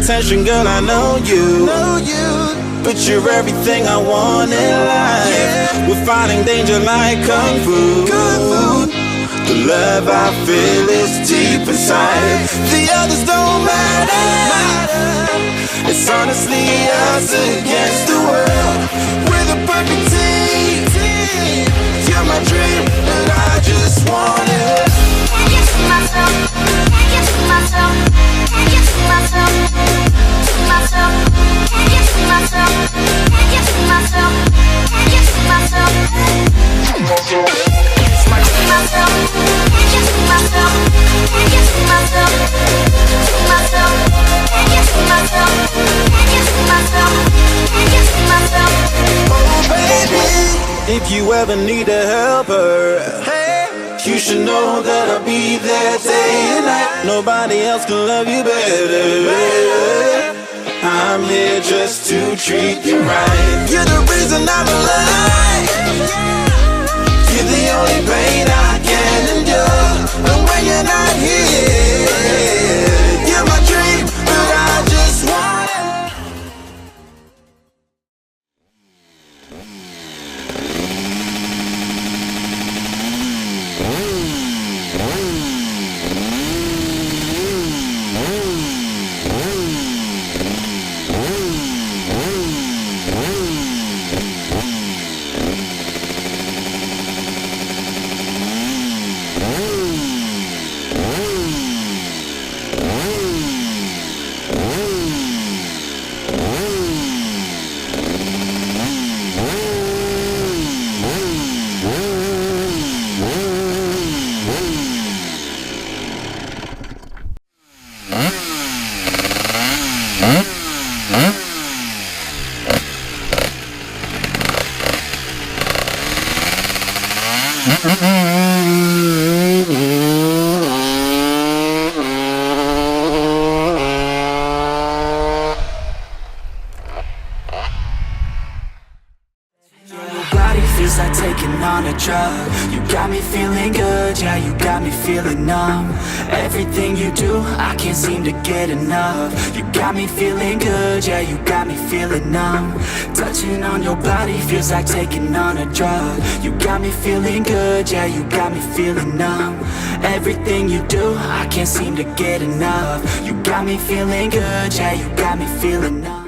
attention, girl, I know you. But you're everything I want in life. We're fighting danger like Kung Fu. The love I feel is deep inside. The others don't matter. It's honestly us against the world. We're the perfect team. You're my dream, and I just want it. Can't get to myself. Can't get to myself. Can't get to myself. To myself. Can't get to myself. Can't get to myself. Can't get to myself. It's my dream. Myself. Can't get to myself. Can't get to myself. To myself. Can't get to myself. Can't get to myself. Can't get to myself. Oh baby, if you ever need a helper, you should know that I'll be there day and night. Nobody else can love you better. I'm here just to treat you right. You're the reason I'm alive. You're the only pain I can endure. And when you're not here, you're my dream, but I just want it. Feels like taking on a drug. You got me feeling good, yeah, you got me feeling numb. Everything you do, I can't seem to get enough. You got me feeling good, yeah, you got me feeling numb. Touching on your body feels like taking on a drug. You got me feeling good, yeah, you got me feeling numb. Everything you do, I can't seem to get enough. You got me feeling good, yeah, you got me feeling numb.